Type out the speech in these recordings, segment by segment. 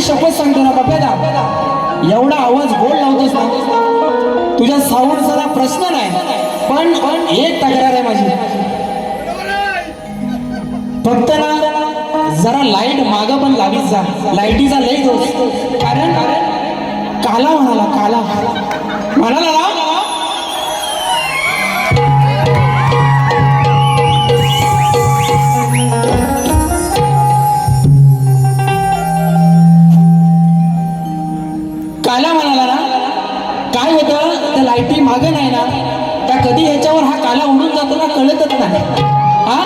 शपथ सांगतो ना बाप्यादा, एवढा आवाज गोड लावतोस ना, तुझ्या साऊंडचा प्रश्न नाही, पण एक तक्रार आहे माझी, फक्त ना जरा लाईट मागं पण लावीत जा, लाईटीचा लई दोष, कारण काला म्हणाला, काला म्हणाला ना, काला म्हणाला ना, काय होतं त्या लाईटी मागं नाही ना, त्या कधी ह्याच्यावर हा काला उडून जातो ना कळतच नाही. हा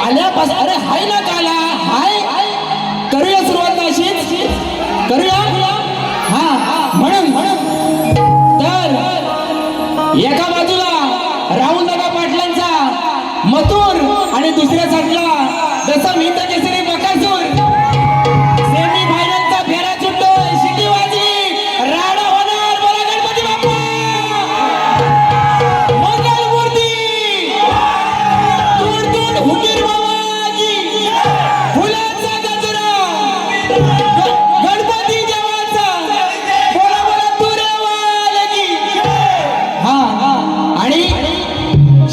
आल्यापासून अरे हाय ना काला, हाय, करूया सुरुवात अशीच करूया. हा म्हणून तर एका बाजूला राहुल दादा पाटलांचा मथुर आणि दुसऱ्या साईडला जसा मी तर केसरी बकासूर, सेमी फायनलचा फेरा सुटतो, शिटी वाजली, राडा होणार. बोला गणपती बाप्पा, मंगलमूर्ती, दूर दूर हुकीर बाबाजी, फुलांचा गजरा, गणपती देवाचा, बोला बोला तुरेवालगी. हा आणि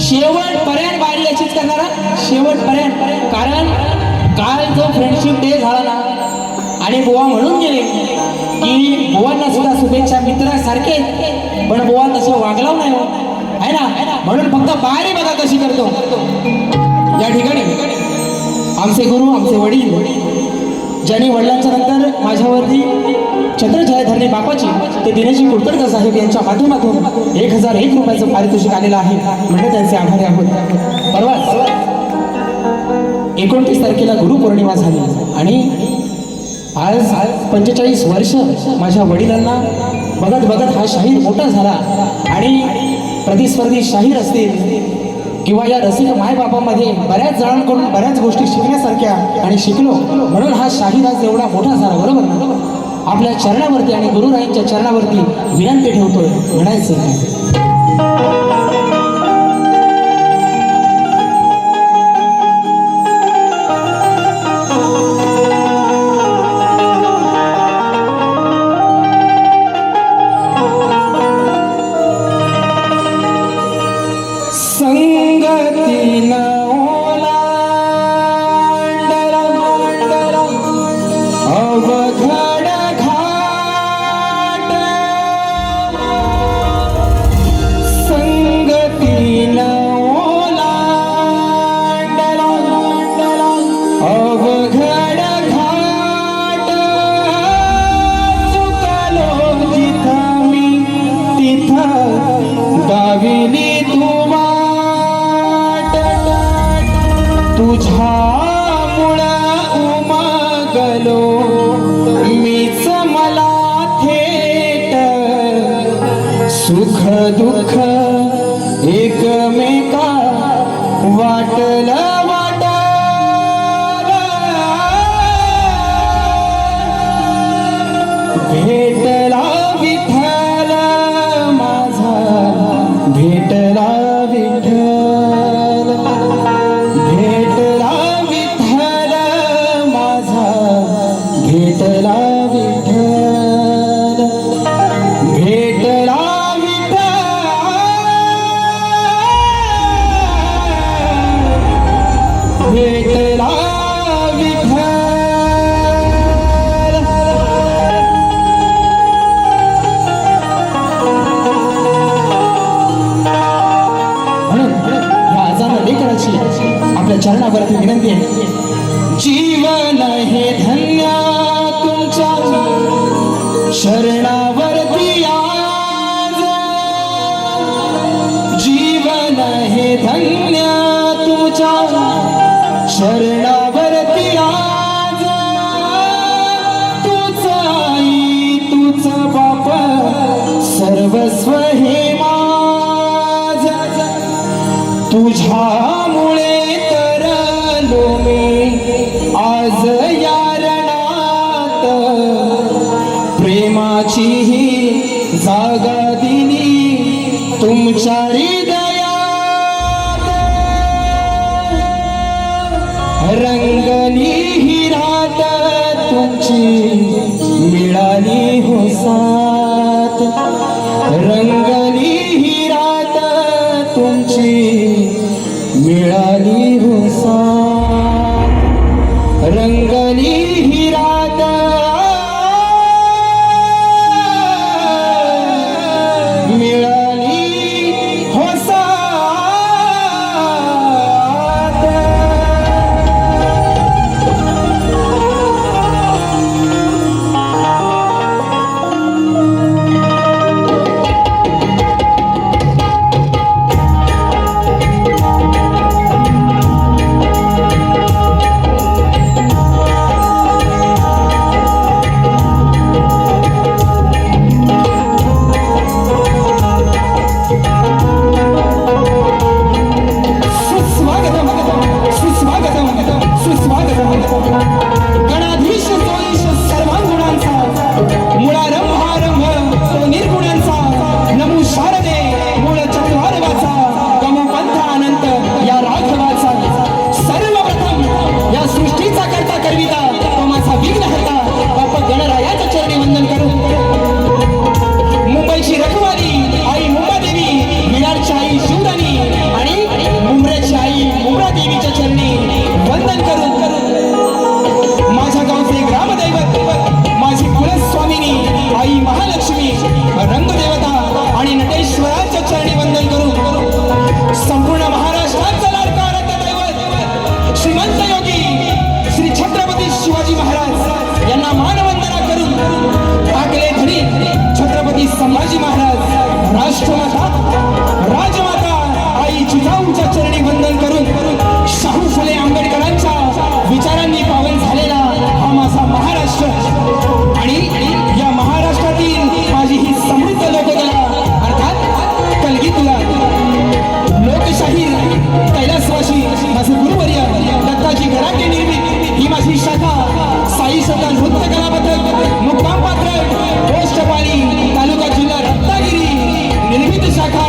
शेवटपर्यंत बारी अशीच करणारा, शेवटपर्यंत. कारण काल जो फ्रेंडशिप डे झाला ना, आणि बुवा म्हणून गेले की बुवांना सुद्धा शुभेच्छा मित्रासारखे, पण बुवा तसं वागलाव नाही हो, आहे ना. म्हणून फक्त बारी बघा कशी करतो. या ठिकाणी आमचे गुरु, आमचे वडील, ज्यांनी वडिलांच्या नंतर माझ्यावरती छत्रछाया धरणे बापाची, ते दिनेशजी कुलकर्णी साहेब यांच्या माध्यमातून 1001 रुपयाचं पारितोषिक आलेलं आहे, म्हणजे त्यांचे आभारी आहोत. परवा 29 तारखेला गुरुपौर्णिमा झाली आणि आज 45 वर्ष माझ्या वडिलांना बघत बघत हा शाहीर मोठा झाला. आणि प्रतिस्पर्धी शाहीर असतील किंवा या रसिक मायबापामध्ये बऱ्याच जणांकडून बऱ्याच गोष्टी शिकण्यासारख्या आणि शिकलो, म्हणून हा शाहीर आज एवढा मोठा झाला. बरोबर ना. आपल्या चरणावरती आणि गुरुरायांच्या चरणावरती विनंती ठेवतोय, म्हणायचं तुझ्यामुळं उमगलो मीच, मला थेट सुख दुःख एकमेका वाटलं भेटला विठ्ठल माझा, भेटला विठ्ठल, भेटला विठ्ठल माझा, भेटला विठ्ठल, भेटला विठ्ठल, भेटला आपल्या चरणावरती विनंती आहे. जीवन हे धन्य तुमच्या शरणावरती आज, जीवन हे धन्य तुमच्या शरणावरती आज, तूच आई तूच बाप सर्वस्व हे माझ, तुझ्यामुळे तरलो मी आज या रणात, प्रेमाची ही जागा दिली तुमच्या हृदयात, रंगली ही रात तुमची मिळाली हो साथ, रंगली ही रात तुमची, मिळाली हो साथ, रंगली ही रात, मिळाली हो साथ. गणाधीश सोईश सर्वांगुणांचा, मुळारंभ आरंभ तो निर्गुणांचा, नमो शारदे मूळ चक्रवाचा, गमो पंथ अनंत या राघवाचा, सर्वप्रथम या सृष्टीचा करता करविता तो माझा विघ्न हरता, बाप गणरायाचं चरणी वंदन करू. मुंबईची रखवाली आई मुंबादेवी, विरारची आई शिवराणी आणि मुंब्र्याची आई मुंब्रादेवीच्या चरणी वंदन करू. माझ्या गावचे ग्रामदैवत माझी कुलस्वामिनी आई महालक्ष्मी, रंगदेवता आणि नटेश्वराच्या चरणी वंदन करू. संपूर्ण महाराष्ट्राचा लाडका दैवत श्रीमंत योगी श्री छत्रपती शिवाजी महाराज यांना मानवंदना करून टाकले धरी छत्रपती संभाजी महाराज, राष्ट्रमाता राजमाता आई जिजाऊच्या चरणी वंदन करून शाहू फुले आंबेडकरांच्या विचारांनी पावन झालेला हा माझा महाराष्ट्र आणि या महाराष्ट्रातील माझी ही समृद्ध लोककला अर्थात कलगीतुला लोकशाही कैलासवासी माझे गुरुवर्य दत्ताजी गराटे निर्मित ही माझी शाखा साई सदा नृत्य कला पथक मुक्काम पात्र पोस्टपाली तालुका जिल्हा रत्नागिरी निर्मित शाखा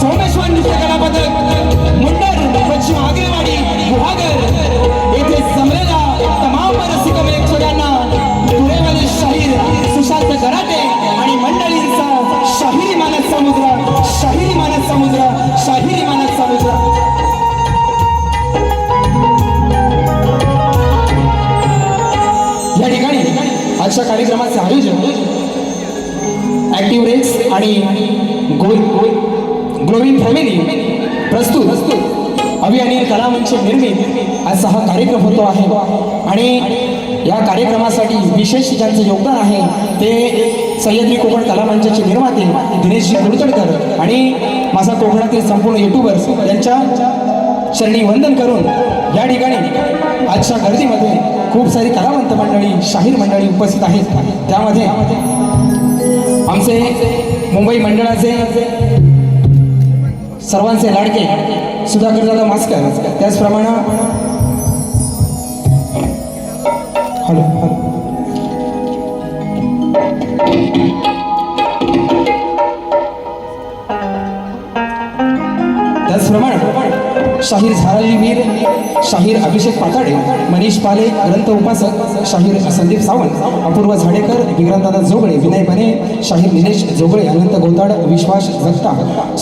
सोमेश्वर नृत्य कला पथक मुंडर पश्चिम आगरेवाडी गुहागर येथे जमलेल्या तमाम रसिक प्रेक्षकांना पुणेवाले शाहीर सुशांत गराटे आणि मंडळींचा शाहिरी मानस समुद्र, शाहिरी मानस समुद्र, शाहिरी मानस समुद्र. या ठिकाणी आजच्या कार्यक्रमाचे आयोजन ऍक्टिव्ह रेक्स आणि ग्लोविंग फॅमिली प्रस्तुत अभि अनिल कलामंच निर्मित असा हा कार्यक्रम होतो आहे आणि या कार्यक्रमासाठी विशेष ज्यांचं योगदान आहे ते सह्याद्री कोकण कलामंचाचे निर्माते दिनेशजी कुलतडकर आणि माझा कोकणातील संपूर्ण युट्यूबर्स यांच्या चरणी वंदन करून या ठिकाणी आजच्या गर्दीमध्ये खूप सारी कलावंत मंडळी, शाहीर मंडळी उपस्थित आहेत. त्यामध्ये आमचे मुंबई मंडळाचे सर्वांचे लाडके सुधाकर दादा मास्कर, त्याचप्रमाणे हॅलो त्याचप्रमाणे शाहीर झाराली वीर, शाहीर अभिषेक पाताडे, मनीष पाले ग्रंथ उपासक, शाहीर संदीप सावंत, अपूर्व झाडेकर, विक्रांतदादा जोगळे, विनय बने, शाहीर निलेश जोगळे, अनंत गोताड, विश्वास जगता,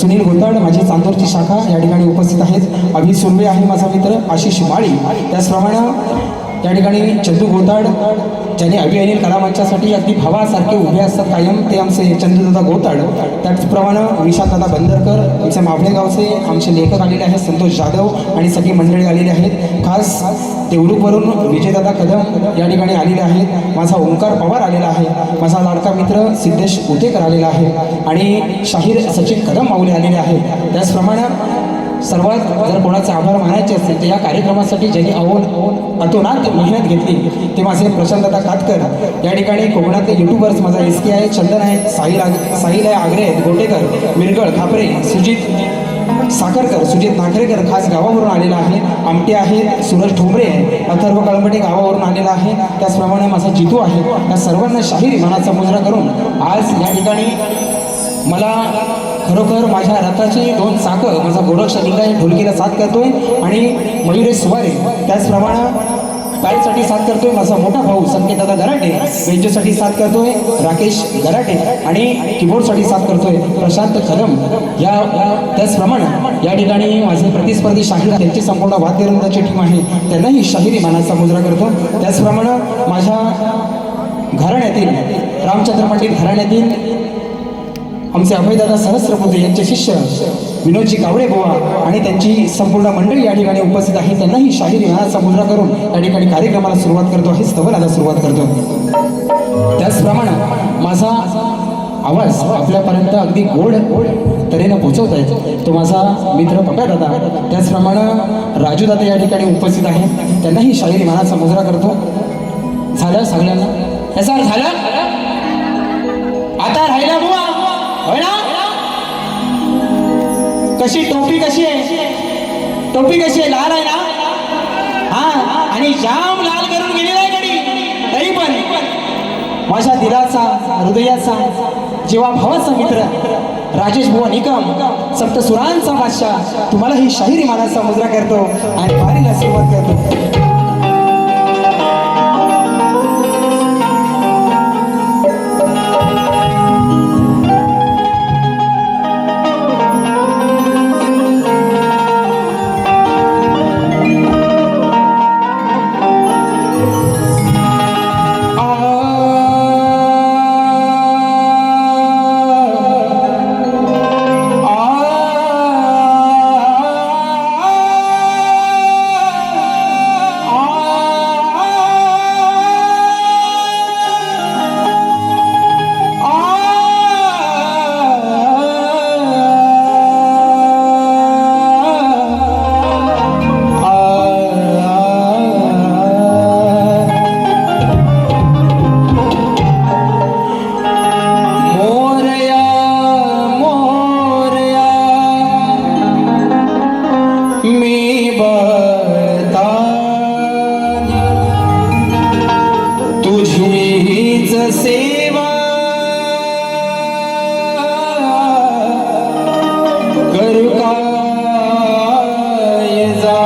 सुनील गोताड, माझी चांदूरची शाखा या ठिकाणी उपस्थित आहेत. अभि सुर्वे आहे माझा मित्र, आशिष माळी, त्याचप्रमाणे या ठिकाणी चंदू गोताड ज्यांनी अभि अनिल कलामंचासाठी अगदी भावासारखे उभे असतात कायम, ते आमचे चंदूदादा गोताड. त्याचप्रमाणे विशाखदादा बंदरकर, आमच्या मावळे गावचे आमचे लेखक आलेले आहेत, संतोष जाधव आणि सगळी मंडळी आलेली आहेत. खास देवरूखवरून विजयदादा कदम या ठिकाणी आलेले आहेत. माझा ओंकार पवार आलेला आहे, माझा लाडका मित्र सिद्धेश उतेकर आलेला आहे आणि शाहीर सचिन कदम माऊली आलेले आहेत. त्याचप्रमाणे सर्वात जर कोणाचे आभार मानायचे असतील तर या कार्यक्रमासाठी ज्यांनी अतोनात मेहनत घेतली ते माझे प्रशांतदादा कातकर, या ठिकाणी कोकणातले युट्यूबर्स माझा SK आहे, चंदन आहे, साहिल आहे, आगरे आहेत, गोटेकर, मिरगळ, खापरे, सुजित साखरकर, सुजित नाखरेकर खास गावावरून आलेला आहे, आमटे आहेत, सूरज ठोंबरे आहे, अथर्व कळंबटे गावावरून आलेला आहे. त्याचप्रमाणे माझा जितू आहे. या सर्वांना शाहिरी मनाचा मुजरा करून आज या ठिकाणी मला खरोखर माझ्या रथाची 2 चाकं माझा गोरक्ष लिंगाय ढोलकीला साथ करतोय आणि मयुरेश सुवारे, त्याचप्रमाणे पॅडसाठी साथ करतोय माझा मोठा भाऊ संकेत दादा गराटे, बेंजोसाठी साथ करतोय राकेश गराटे आणि कीबोर्डसाठी साथ करतोय प्रशांत कदम. त्याचप्रमाणे या ठिकाणी माझे प्रतिस्पर्धी शाहीर त्यांची संपूर्ण वाद्यवृंदाची टीम आहे, त्यांनाही शाहिरी मानाचा मुजरा करतो. त्याचप्रमाणे माझ्या घराण्यातील रामचंद्र पंडित घराण्यातील आमचे अभयदादा सहस्रबुद्धे यांचे शिष्य विनोदजी कावळे बुवा आणि त्यांची संपूर्ण मंडळी या ठिकाणी उपस्थित आहे, त्यांनाही शाहिरी मानाचा मुजरा करून या ठिकाणी कार्यक्रमाला सुरुवात करतो आहे, स्तवनाला सुरुवात करतो. त्याचप्रमाणे माझा आवाज आपल्यापर्यंत अगदी गोड तऱ्हेनं पोहोचवत आहे तो माझा मित्र पप्या दादा. त्याचप्रमाणे राजू दादा या ठिकाणी उपस्थित आहे, त्यांनाही शाहिरी मानाचा मुजरा करतो. झालं सगळ्यांना याचा झालं. आता राहिला बुवा होय ना. कशी टोपी कशी आहे, टोपी कशी आहे, लाल आहे ना. हा आणि जाम लाल करून गेलेला आहे गडी, तरी पण माझ्या दिलाचा हृदयाचा जेव्हा भावाचा मित्र राजेश बुवा निकम सप्त सुरांचा बादशाह तुम्हाला ही शाहिरी मानाचा मुजरा करतो आणि वारीला सुरुवात करतो. सेवा करू काय जा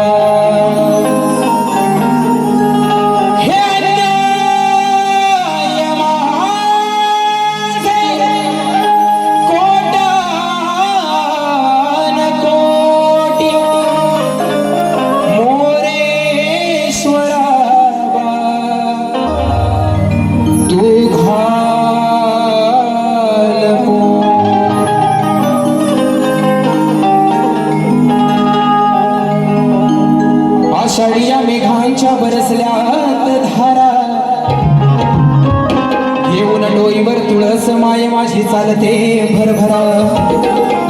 हे अन्याय माझे कोटान कोटी मोरेश्वरा तू आषाढीया मेघांच्या बरसल्यात धारा घेऊन डोईवर तुळस माय माझी चालते भरभरा.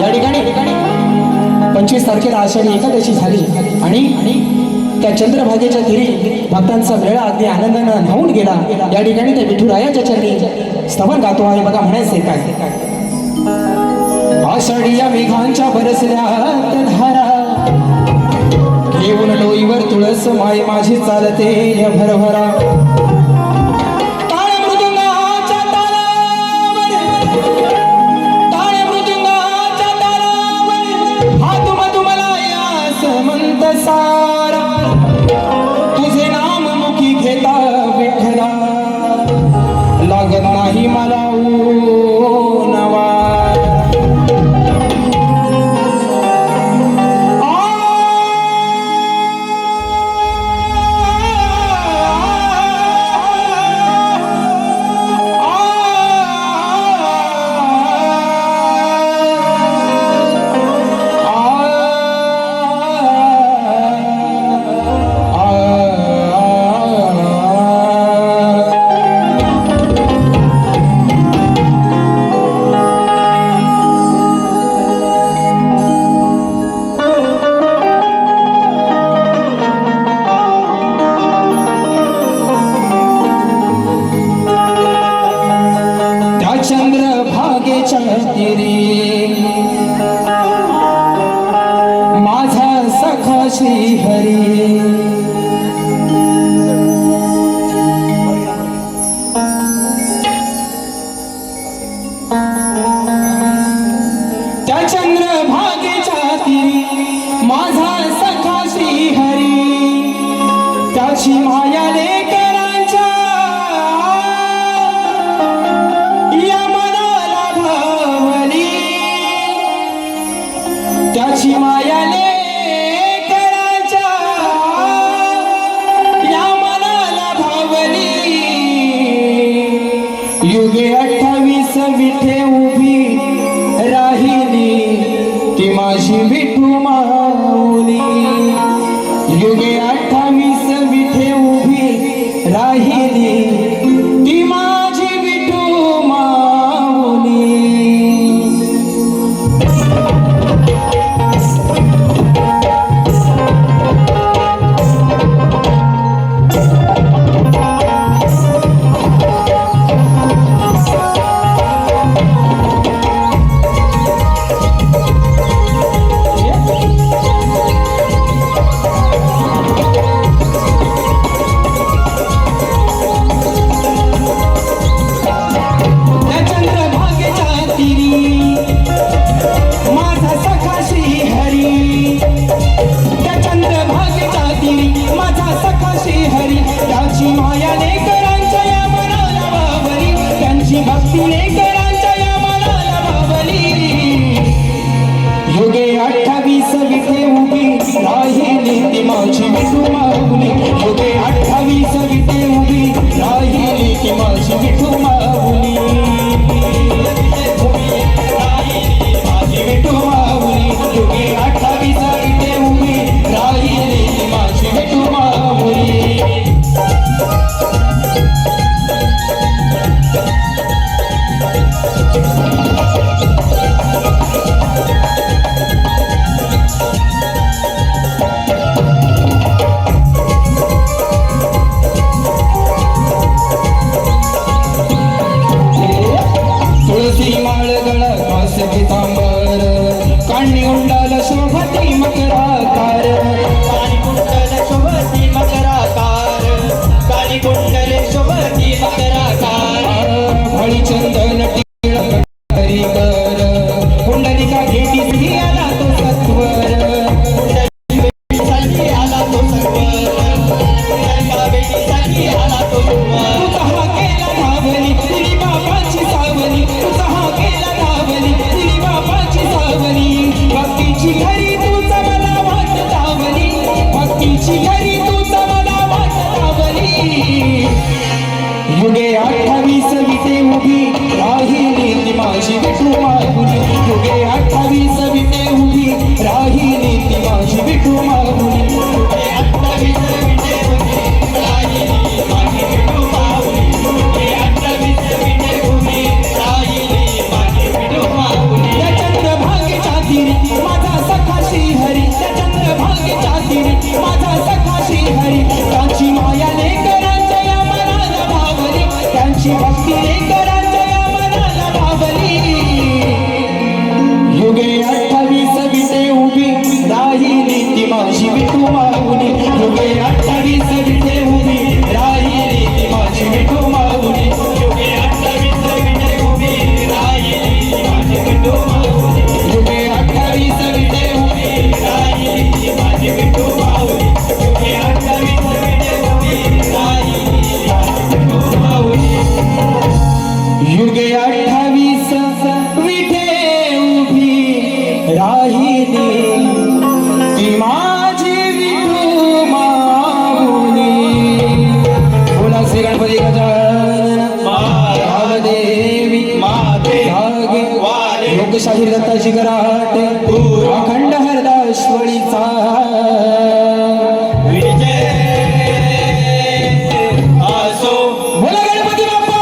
या ठिकाणी 25 तारखेला आषाढी एकादशी झाली आणि त्या चंद्रभागेच्या तीरी भक्तांचा मेळा अगदी आनंदानं धावून गेला. या ठिकाणी त्या विठुरायाच्या चरणी स्तवन गातो आहे बघा. म्हणायचे काय, आषाढीया मेघांच्या बरसल्यात धारा घेऊन डोईवर तुळस माय माझी चालते भरभरा. टाळ मृदुंगाच्या तालावर हात मधुमला यास म्हणत सारा तुझे नाम मुखी घेता विठ्ठला लागत नाही मला नवा. चंद्रभागेच्या तीरी माझा सखा श्री हरी त्या चंद्रभागेच्या तीरी माझा सखा श्री हरी त्याची माया ती माझी विठू माऊली युगे 28 विटे उभी राहिली ती माझी विठू माऊली माझी विठू माऊली युगे 28 विटे उभी राहिली ती माझी विठू माऊली तुळसी माळ गळा कास पितांबर काणी उंडाल शोभती मकराकार काळी कुंडल शोभती मकराकार काळी कुंडल शोभती मकराकार फळी चंदन टिळक करी कर कुंडलिका घेती श्री आला तो सत्वर साठी आला तो सर्वर कुंडलिका बेटीसाठी आला तो सर्वर तुझा हा केला धावली तिरी बापाची सावली तुझा हा केला धावली तिरी बापाची सावली भक्तीची घरी तुझा मला वाट धावली भक्तीची घरी तुझा मला वाट धावली युगे 28 विटे उभी राहिली ती माझी विठू माऊली युगे 28 विटे उभी राहिली ती माझी विठू माऊली 28 विटे उभी राहिली माझी विठू माऊली 28 विटे उभी राहिली माझी विठू माऊली त्या चंद्रभागेच्या तीरी माझा सखा श्रीहरी त्या चंद्रभागेच्या तीरी माझा सखा श्रीहरी त्यांची माया लेकरांच्या या मनाला भावली त्यांची भक्ती लेकरांच्या या मनाला भावली युगे 28 विटे उभी राहिली ती माझी विठू माऊली युगे 28 विटे उभी राहिली ती माझी विठू माऊली युगे 28 विटे उभी राहिली माझी विठू माऊली युगे 28 विटे उभी राहिली माझी विठू माऊली युगे 28 विटे उभी राहिली माझी विठू माऊली युगे 28 विटे उभी राहिली ती माझी विठू माऊली बोला श्री गणपती गजानन महादेवी माते जागे वारे लोकशाही दत्ताची कराट अखंड हरदाश्वळीचा विजय असो बोला गणपती बाप्पा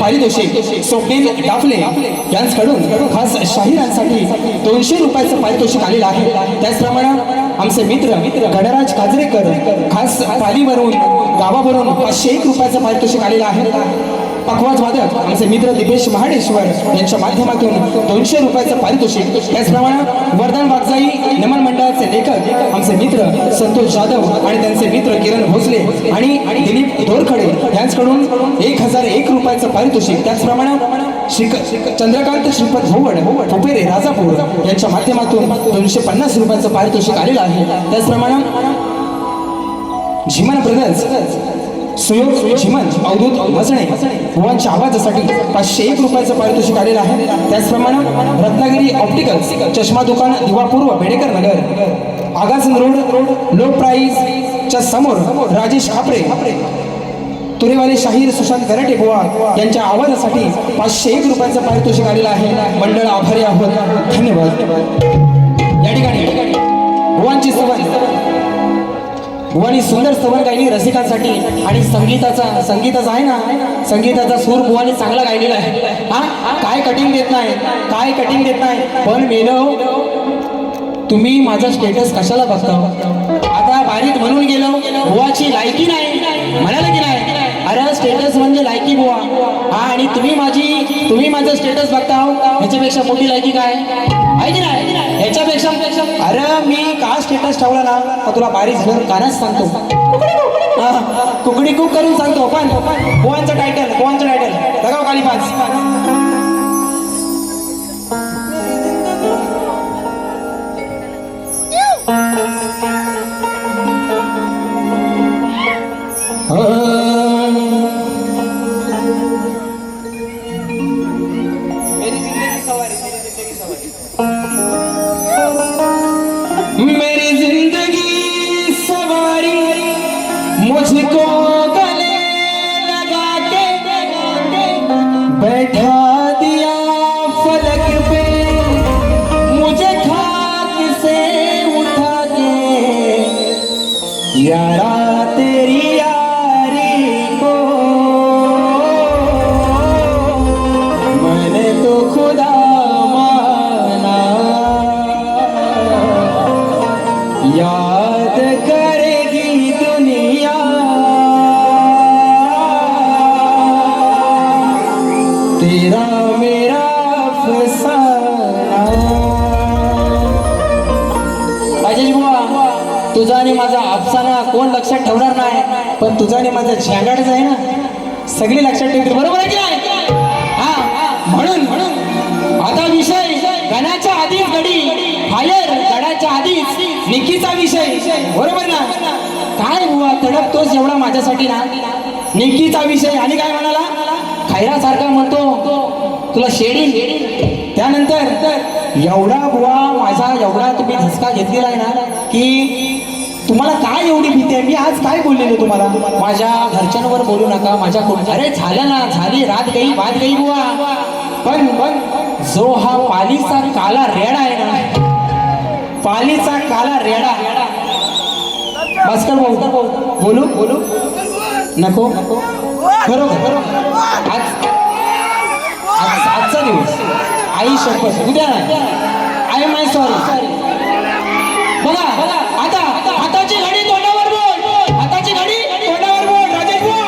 पारितोषिक स्वप्नील डाफले यांच्याकडून खास शाहिरांसाठी 200 रुपयाचं पारितोषिक आलेलं आहे. त्याचप्रमाणे आमचे मित्र गणराज काजरेकर खास पालीवरून गावावरून 501 रुपयाचं पारितोषिक आलेलं आहे. पखवाज वादक आमचे मित्र दिपेश महाडेश्वर यांच्या माध्यमातून 200 रुपयाचं पारितोषिक. त्याचप्रमाणे वर्धन वागजाई नमन मंडळाचे लेखक आमचे मित्र संतोष जाधव आणि त्यांचे मित्र किरण भोसले आणि दिलीप दोरखडे यांच्याकडून 1001 रुपयाचं पारितोषिक. त्याचप्रमाणे चंद्रकांत श्रीपद भोवड फुपेरे राजापूर यांच्या माध्यमातून 250 रुपयाचं पारितोषिक आलेलं आहे. त्याचप्रमाणे झिमन ब्रदर्स सुयोग झिमन अवधूत वसणे बुवांच्या आवाजासाठी 501 रुपयाचं पारितोषिक आलेलं आहे. त्याचप्रमाणे रत्नागिरी ऑप्टिकल्स चष्मा दुकान दिवापूर्व बेडेकर नगर आगासन रोड लो प्राईज च्या समोर राजेश खापरे तुरेवाले शाहीर सुशांत कराटे बुवा यांच्या आवाजासाठी 501 रुपयाचं पारितोषिक आलेलं आहे. मंडळ आभारी आहोत. धन्यवाद. या ठिकाणी बुवांची बुवानी सुंदर स्तवन गायली रसिकांसाठी आणि संगीताचा आहे ना संगीताचा सूर बुवानी चांगला गायलेला आहे. हा काय कटिंग देत नाही पण मेलो तुम्ही माझा स्टेटस कशाला बघता. आता बारीक म्हणून गेलो बुवाची लायकी नाही म्हणाला की नाही. अरे स्टेटस म्हणजे लायकी बुवा. हा आणि तुम्ही माझं स्टेटस बघता ह्याच्यापेक्षा मोठी लायकी काय आहे की नाही. ह्याच्यापेक्षा अरे मी का स्टेटस ठेवला ना तर तुला बारीक घर कानाच सांगतो. कुकडी कुक करून सांगतो. पण बुवांचं टायटल लगाव खाली 5. मेरी जिंदगी सवारी मुझको गले लगा के बैठा दिया फलक पे मुझे खाक से उठा के यारा तेरी यारी को मैंने तो खुदा याद करेगी दुनिया तेरा मेरा अफसाना. राजेश बुवा तुझा आणि माझा अफसाना कोण लक्षात ठेवणार नाही पण तुझा आणि माझा झँगाडच आहे ना सगळी लक्षात ठेवतील. बरोबर आहे की नाही. हा म्हणून आता विषय गणाच्या आधीच गडी फायर गडाच्या आधीच निकीचा विषय. बरोबर ना. काय बुवा तडपतोस एवढा माझ्यासाठी ना निकीचा विषय. आणि काय म्हणाला खैरासारखा म्हणतो तुला शेडी. त्यानंतर एवढा बुवा माझा एवढा तुम्ही धसका घेतलेला आहे ना की तुम्हाला काय एवढी भीती आहे. मी आज काय बोललेलो तुम्हाला माझ्या घरच्यांवर बोलू नका माझ्या अरे झालं ना झाली रात गई बात गई बुवा. पण जो हा पालीचा काला रेडा आहे ना पालीचा काला रेडा भास्कर भाऊ बोलू नको बरोबर. आजचा दिवस आई शपथ उद्या नाही. I am I sorry. बघा आता हाताची घडी तोंडावर बोल. हाताची घडी तोंडावर बोल. राजेश बुवा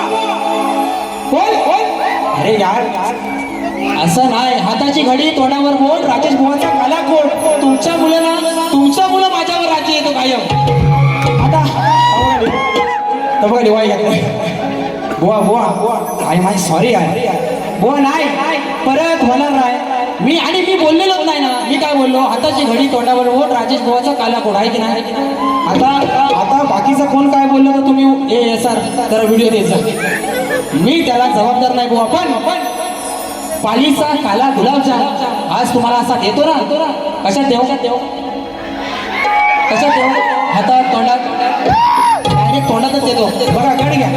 बोल. अरे यार असं नाही. हाताची घडी तोंडावर बोल. राजेश बुवाचा काला कोट. तुमच्या मुलं माझ्यावर राज्य येतो कायम. आता बघा डिवाय घेतला बुवा आय माय सॉरी आहे बुवा. नाही परत होणार नाही. मी बोललेलोच नाही ना. मी काय बोललो हाताची घडी तोंडावर बोल. राजेश बुवाचा काला कोट आहे की नाही. आता बाकीचं कोण काय बोललं तर तुम्ही सर जरा व्हिडिओ द्यायचा. मी त्याला जबाबदार नाही बुवा. पण पालीचा काला गुलाबजाम आज तुम्हाला असा देतो ना. कशात देऊ हातात तोंडात डायरेक्ट तोंडातच देतो. बघा गाडी घ्या.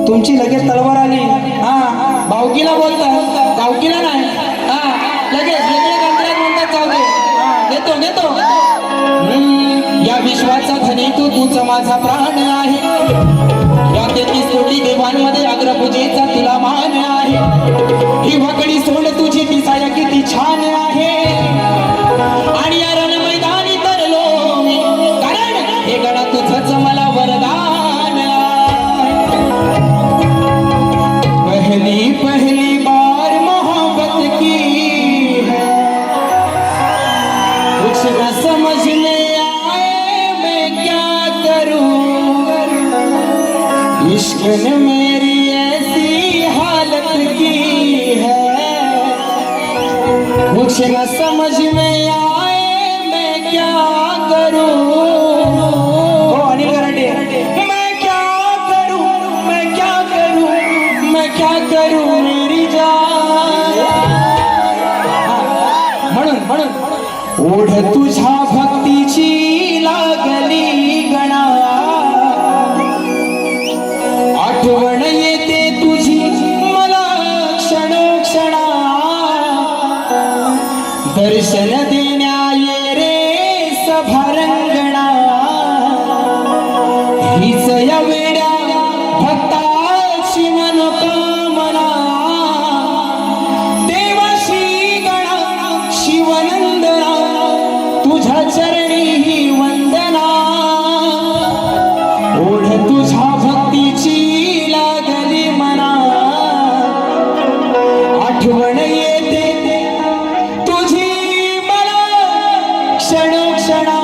तुमची लगेच तलवार आली. हा भावकीला बोलता गावकीला नाही. हा लगेच कंत्राट म्हणतात जाऊ दे. देतो या विश्वाचा धनी तूच माझा प्राण आहे. या 33 कोटी देवांमध्ये अग्रपूजेचा तुला मान आहे. ही वकडी सोड तुझी दिसाया किती छान आहे. इश्क ने मेरी ऐसी हालत की है, कुछ न समझ में आए मैं क्या करूं। हो अनिल गराटे, मैं क्या करूं, मैं क्या करूं, मैं क्या करूं मेरी जान। म्हणून म्हणून ओढ तुझ्या भक्तीची लागली गणा, आठवण येते तुझी मला क्षणोक्षणा, दर्शन देण्या ये रे सभारंगणा, हीच या वेड्या भक्ताची मनोकामना, देवाशी गणा शिवनंदना, तुझ्या चरणी ही वंदना, ओढ तुझ्या भक्तीची लागली मना, आठवण येते तुझी मला क्षणोक्षणा।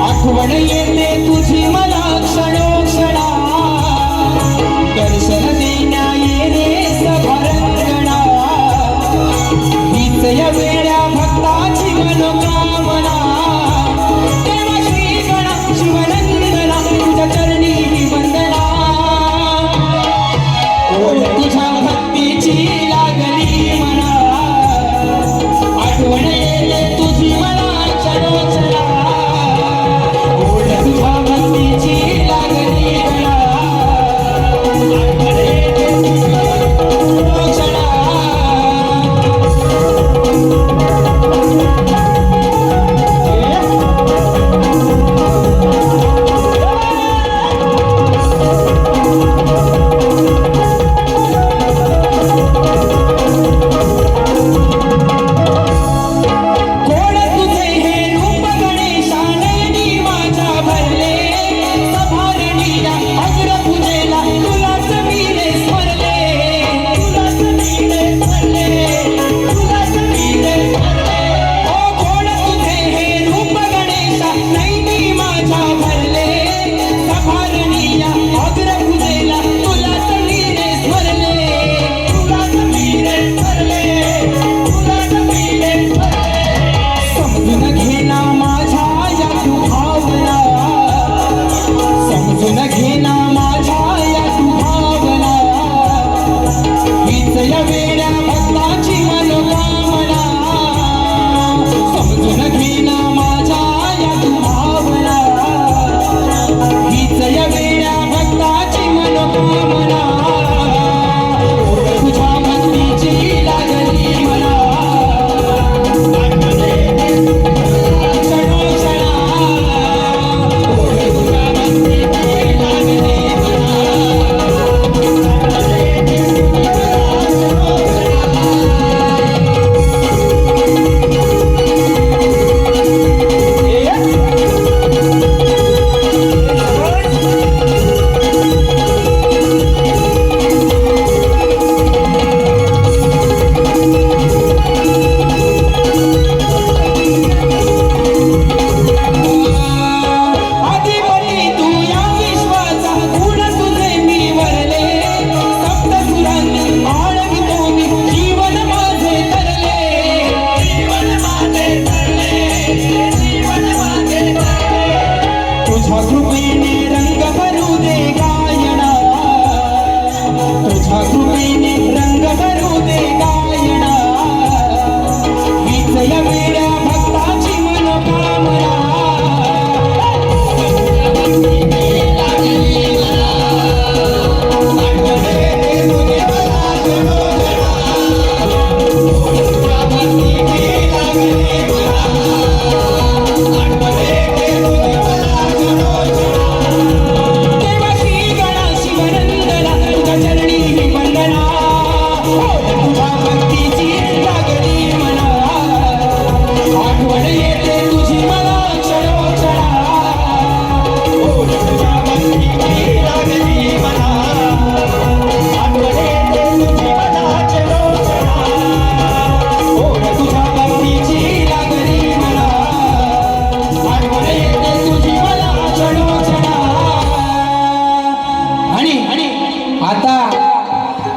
आठवण येते तुझी मला क्षणोक्षणा, दर्शन देण्या ये रे सभारंगणा, हीच या वेड्या भक्ताची मनोकामना, देवाशी गणा शिवनंदना, तुझ्या चरणी ही वंदना, ओढ तुझ्या भक्तीची लागली मना, आठवण येते तुझी मला क्षणोक्षणा, तुझ्या भक्तीची लागली गणा, आठवण येते तुझी क्षणा। कोण तुझे हे रूप गणेशा, नयनी माझ्या भरले, सभारणीला अग्र पूजेला तुलाच मी रे स्मरले, तुलाच मी रे स्मरले, तुलाच मी रे स्मरले। ओ कोण तुझे हे रूप गणेशा, नयनी माझ्या भरले, सभारणीला अग्र पूजेला तुलाच मी रे स्मरले, तुलाच मी रे स्मरले, तुलाच मी रे स्मरले। समजून घेना माझ्या या तू भावना, समजून घेना माझ्या या तू भावना, हीच या वेड्या भक्ताची मनोकामना, समजून घेना माझ्या या तू भावना, हीच या वेड्या भक्ताची मनोकामना, ओढ तुझ्या भक्तीची लागली मला, क्षणोक्षणा, ओढ तुझ्या भक्तीची लागली मला, आदिपती तू या विश्वाचा, गुण तुझे मी वरले, सप्तसुरांनी आळवितो मी, जीवन माझे तरले, जीवन माझे तरले, जीवन माझे तरले। तुझ्या कृपेने रंग भरू दे गायना, तुझ्या कृपेने रंग भरू दे गायना, हीच या वेड्या भक्ताची मनोकामना, तुझ्या भक्तीची लागली मला,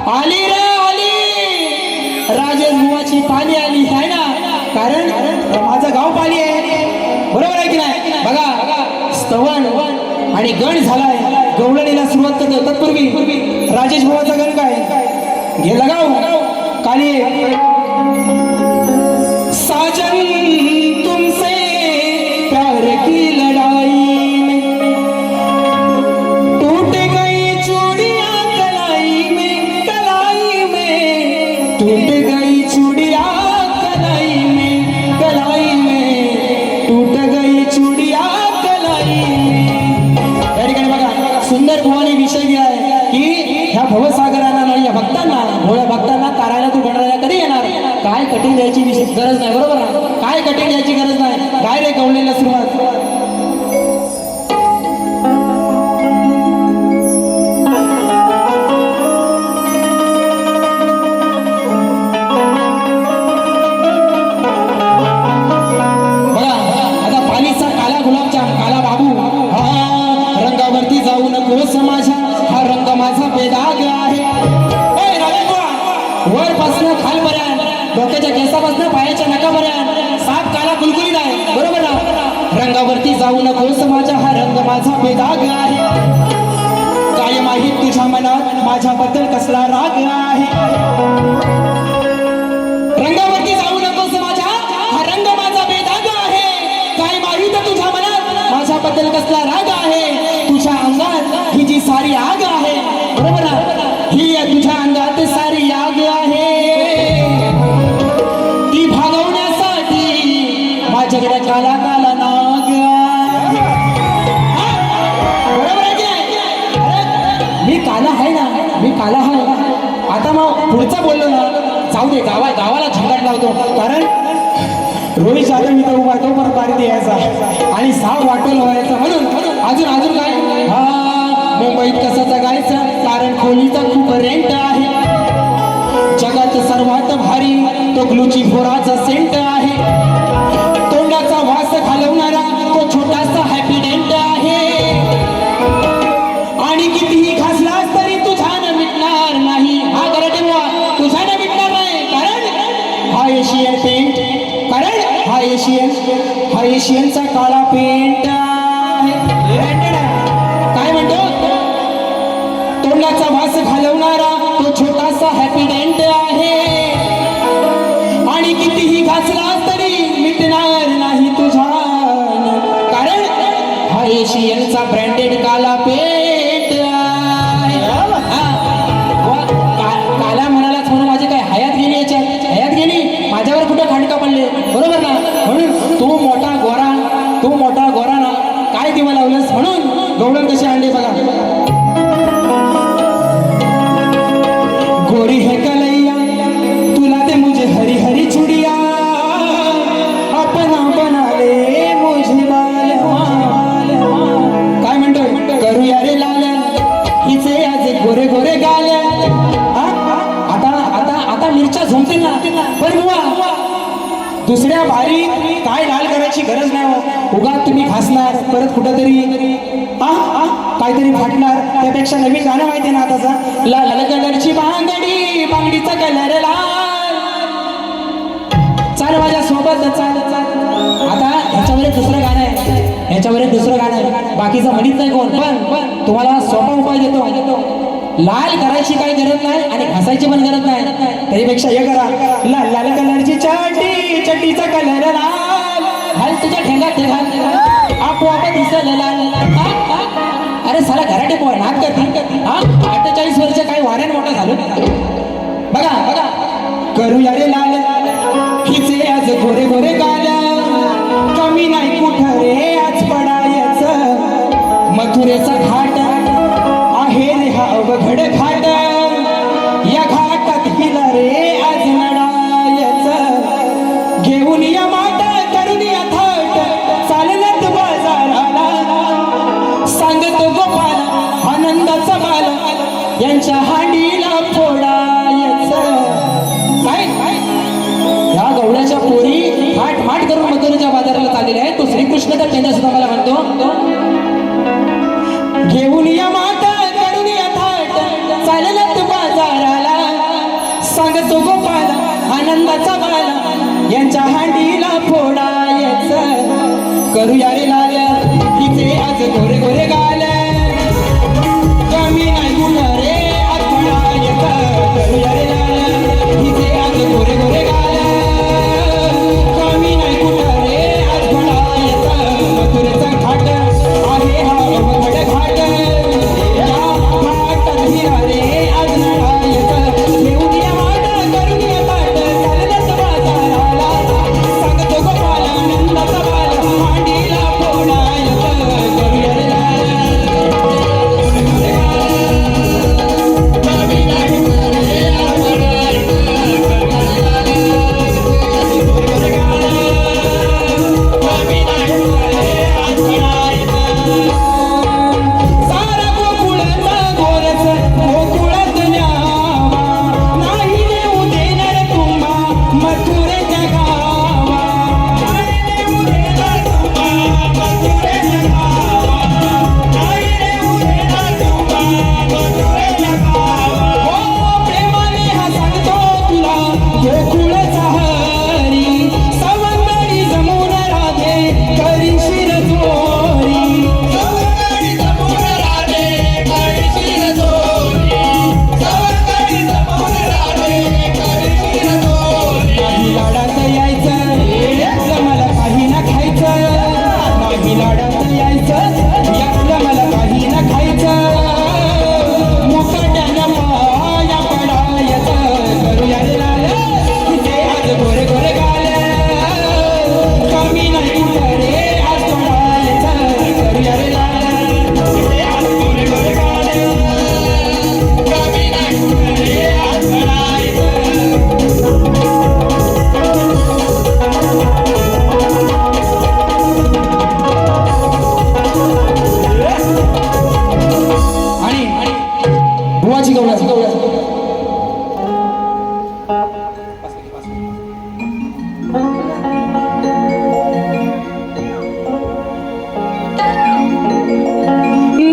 आली रे आली, राजेश बुवाची पाली आली आहे ना, कारण माझं गाव पाली आहे, बरोबर आहे की नाही? बघा स्तवन आणि गण झालाय, गवळणीला सुरुवात करतो. तत्पूर्वी राजेश बुवाचा गण काय गेला गाव काली. साजन तुमसे प्यार की लड़ाई में टूट गई चूड़ियां कलाई में, कलाई में टूट गई चूड़ियां कलाई में, कलाई में टूट गई चूड़ियां कलाई में. या ठिकाणी बघा सुंदर भुवानी विषय घ्याय की ह्या भवसागरांना नाही, या भक्तांना, भोळ्या भक्तांना तारायला तू गणराया कधी येणार? काय कठीण द्यायची विशेष गरज नाही, बरोबर ना? काय कठीण द्यायची गरज नाही, डायरेक्ट गवळणीला सुरुवात. डोक्याच्या केसापासून पायाच्या नखापर्यंत साप काला कुलकुलीत आहे, बरोबर ना? रंगावरती जाऊ नकोस माझ्या, हा रंग माझा बेदाग आहे. काय माहीत तुझ्या मनात माझ्याबद्दल कसला राग आहे. रंगावरती जाऊ नकोस माझ्या, हा रंग माझा बेदाग आहे. काय माहीत तुझ्या मनात माझ्याबद्दल कसला राग आहे. तुझ्या अंगात ही जी सारी आग आहे, बरोबर ना? ही तुझ्या अंगात सारी आग आहे, माझ्याकडे काला काला नाग. बरोबर आहे की नाही? मी काला आहे ना, मी काला आहे. आता मग पुढचा बोललो ना, जाऊ दे, गावाला झंगाट लावतो, कारण रोहित जाधव मी तर उभा तो परत बारीत यायचा आणि साप वाटोल व्हायचा, म्हणून अजून काय. हा मुंबईत कसं जगायचं, कारण खोलीचा खूप रेंट आहे. जगात सर्वात भारी तो ग्लुची फोराचा सेंट आहे. तोंडाचा वास घालवणारा तो छोटासा हॅपीडेंट आहे. आणि कितीही घासलास तरी तुझ्यानं मिटणार नाही, हा गरटे बुवा, तुझ्यानं मिटणार नाही, कारण हा एशियन पेंट, कारण हा एशियनचा काळा पेंट आहे. काय म्हणतो? तोंडाचा वास घालवणारा तो छोटासा हॅपीडेंट आहे. आणि कितीही घासलास तरी मिटणार नाही तुझा, कारण हा एशियनचा ब्रँडेड काला पेंट आहे. काला म्हणालाच म्हणून माझी काय हयात गेली, याच्यात हयात गेली, माझ्यावर कुठं खांडका पडले, बरोबर ना? म्हणून तू मोठा गोरा ना, काय दिवा लावलंस, म्हणून गवळण कशी आणले बघा. गोरी है कलैया तुला दे मुझे हरी हरी चुड़िया, अपना बना ले मुझे लाल. काय म्हणतोय? करूया रे लाल हिचे आज गोरे गोरे गाल. आता मिरच्या झोमतील ना, पण बुवा दुसऱ्या भारी काय लाल करायची गरज नाही हो. उगा तुम्ही घासणार परत कुठंतरी काहीतरी फाटणार, त्यापेक्षा नवीन गाणं माहिती ना आताचा, लाल कलरची बांगडी, बांगडीचा कलर लाल, चाल माझ्या सोबत चाल. आता ह्याच्यावर एक दुसरं गाणं आहे, बाकीचं म्हणत नाही कोण, पण तुम्हाला सोपा उपाय देतो. लाल करायची काही गरज नाही आणि घासायची पण गरज नाही, त्यापेक्षा हे करा, लाल कलरची चड्डी, चड्डीचा कलर लाल, घाल तुझ्या ठेंगात ते घाल, आपोआप दिसल लाल. अरे साला घराटे पोहा नाक करते, 48 वर्ष काही वाऱ्याने मोठा झालो. बघा करूया रे लाल हिचे आज गोरे गोरे गाल, कमी नाही कुठं रे आज पडायचं, मथुरेचा घाट आहे रे हा अवघड घाट, या घाटात हिला रे आज लढायचं, घेऊन या माट करून या थाट, चालत बाजाराला, सांगतो गोपाल आनंदाचा बाल, यांच्या हांडीला फोडायचं. काय या गवळ्याच्या पोरी फाट करून मथुरेच्या बाजाराला चाललेल्या आहेत. तो श्रीकृष्ण तर त्यांच्या सुद्धा मला म्हणतो, घेऊन या माता करून या थाट, चालत बाजाराला, सांगतो गोपाला आनंदाचा बाला यांच्या हांडीला फोडायचं करूया रे लाल्या तिचे आज गोरे गोरे गाल कमी नाही कुठं रे आज फोडायचं करूया रे लाल्या तिचे आज गोरे गोरे गाल कमी नाही कुठं रे आज फोडायचं मथुरेचा घाट आहे हा अवघड घाट या घाटात हिरा रे आज लढायचं घेऊन या वाट करून या ताट चालत बाजाराला सांगतो गोपाला आनंदाचा बाला मांडीला फोडायचं करूया रे लाल्या सारा गोकुळाचा गोरस गोकुळात न्यावा नाही देऊ देणार तुम्हा मथुरेच्या गावा नाही देऊ देणार तुम्हा मथुरेच्या गावा नाही देऊ देणार तुम्हा मथुरेच्या गावा हो प्रेमाने हा सांगतो तुला गोकुळाचा हरी सवंगडी जमून राधे करी शिर चोरी सवंगडी जमून राधे करी शिर चोरी सवंगडी जमून राधे करी शिर चोरी नाही लाडात यायचं यातलं मला काही ना खायचं नाही लाडात यायचं यातलं मला काही ना खायचं मुकाट्यानं पाया पडायचं करूया रे लाल्या तिथे आज गोरे गोरे गाल कमी नाही कुठं रे आज पडायचं करूया रे लाल्या तिथे आज गोरे गोरे गाल कमी नाही कुठं रे आज पडायचं आणि बुवाची गवळा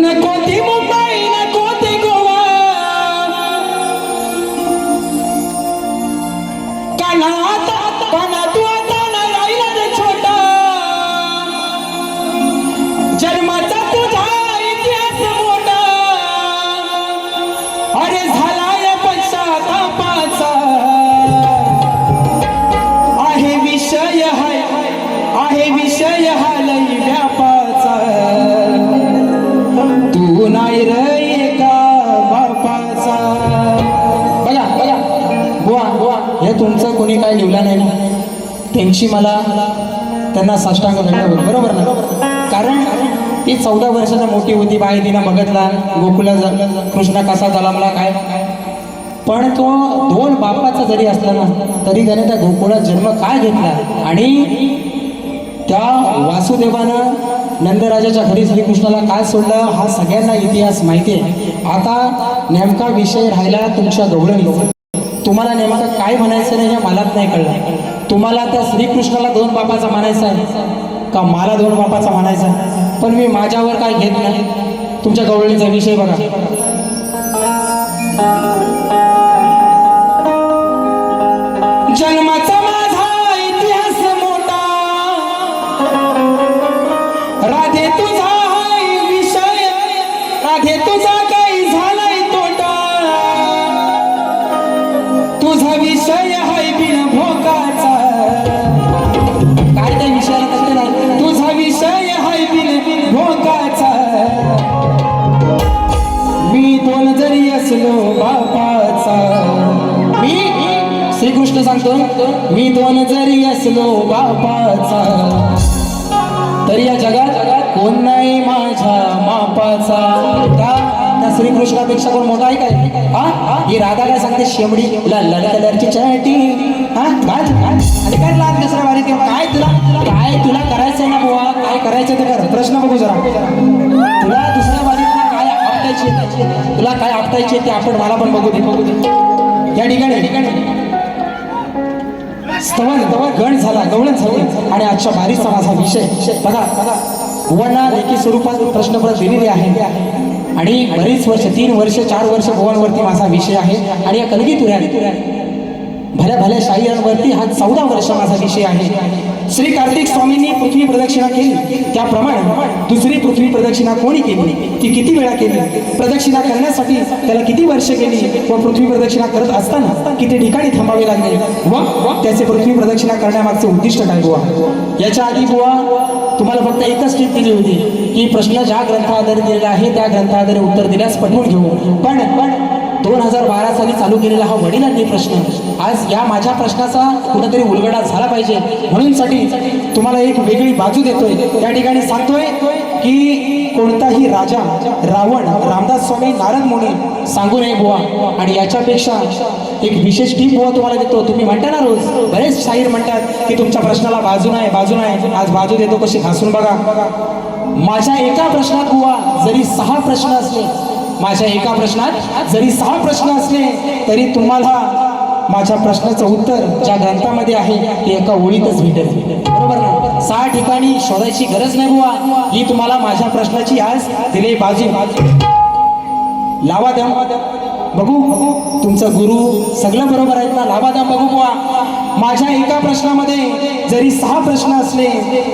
नको ती मुंबई नको ती गोवा कानात कानातू आता नाही राहिला रे छोटा जन्माचा तुझा इतिहास मोठा अरे झालाय पश्चातापाचा आहे विषय हा लई व्यापाचा तू नाही रे एका बापाचा बघा बघा बुवा हे तुमचं कोणी काय लिहिलं नाही त्यांची मला त्यांना साष्टांग घडलं बरोबर ना कारण ती 14 वर्षाचा मोठी होती बाई तिनं बघितला गोकुला कृष्ण कसा झाला मला काय पण तो 2 बापाचा जरी असला ना तरी त्याने त्या गोकुळात जन्म काय घेतला आणि त्या वासुदेवानं नंदराजाच्या घरी श्रीकृष्णाला काय सोडलं हा सगळ्यांना इतिहास माहिती आहे आता नेमका विषय राहिला तुमच्या गवळणीचा तुम्हाला नेमकं काय म्हणायचं नाही हे मलाच नाही कळलं तुम्हाला त्या श्रीकृष्णाला 2 बापाचा म्हणायचा आहे का मला 2 बापाचा म्हणायचा आहे पण मी माझ्यावर काय घेत नाही तुमच्या गवळणीचा विषय बघा जन्माचा माझा इतिहास मोठा राधे तुझा हाय विषय राधे तुझा काही झालाय तोटा तुझा विषय हाय बिन भोकाचा काय त्या विषयाला कसं नाही तुझा विषय हाय बिन भोकाचा मी 2 जरी असलो बापाचा मी श्रीकृष्ण सांगतो मी 2 जरी असलो बापाचा तरी या जगात कोण नाही माझ्या मापाचा त्या श्रीकृष्णापेक्षा कोण मोठा आहे काय हा ही राधा काय सांगते शेंबडी लाल कलरची चटी हा आणि काय लाल दुसऱ्या वारी काय तुला करायचंय ना बुवा काय करायचं ते कर प्रश्न बघू जरा तुला दुसऱ्या वारीत काय आपटायचे तुला काय आपटायचे ते आपण मला पण बघू दे या ठिकाणी स्तवन गण झाला गवळण झाली आणि आजच्या बारीचा माझा विषय बघा भुवनला लेखी स्वरूपात प्रश्न परत दिलेले आहे आणि बरीच वर्ष 3 वर्ष 4 वर्ष भुवनवरती माझा विषय आहे आणि या कलगी तुऱ्या भल्या भल्या शाहिरांवरती हा 14 वर्ष माझा विषय आहे. श्री कार्तिक स्वामींनी पृथ्वी प्रदक्षिणा केली, त्याप्रमाणे दुसरी पृथ्वी प्रदक्षिणा कोणी केली, ती किती वेळा केली, प्रदक्षिणा करण्यासाठी त्याला किती वर्ष गेली व पृथ्वी प्रदक्षिणा करत असताना किती ठिकाणी थांबावे लागले व त्याचे पृथ्वी प्रदक्षिणा करण्यामागचे उद्दिष्ट काय बुवा. याच्या आधी बुवा तुम्हाला फक्त एकच टीप दिली होती की प्रश्न ज्या ग्रंथाआधारे दिलेला आहे त्या आधारे उत्तर दिल्यास पटवून घेऊ. पण 2012 साली चालू केलेला हा वडिलांनी प्रश्न आज या माझ्या प्रश्नाचा कुठेतरी उलगडा झाला पाहिजे म्हणून साठी तुम्हाला एक वेगळी बाजू देतोय. त्या ठिकाणी सांगतोय की कोणताही राजा रावण रामदास स्वामी नारद मुनी सांगू नये बुवा. आणि याच्यापेक्षा एक विशेष टीप बुवा तुम्हाला देतो. तुम्ही म्हणता ना रोज बरेच शाहीर म्हणतात की तुमच्या प्रश्नाला बाजू नाही, आज बाजू देतो कशी घासून बघा. माझ्या एका प्रश्नात बुवा जरी 6 प्रश्न असले, माझ्या एका प्रश्नात जरी 6 प्रश्न असले तरी तुम्हाला माझ्या प्रश्नाचं उत्तर ज्या ग्रंथामध्ये आहे ते एका ओळीतच भेटेल. बरोबर ना? 6 ठिकाणी शोधायची गरज नाही बुवा. ही तुम्हाला माझ्या प्रश्नाची आज दिली बाजू. लावा द्या बघू तुमचं गुरु सगळं बरोबर आहेत ना, लावा द्या बघू बुवा. माझ्या एका प्रश्नामध्ये जरी 6 प्रश्न असले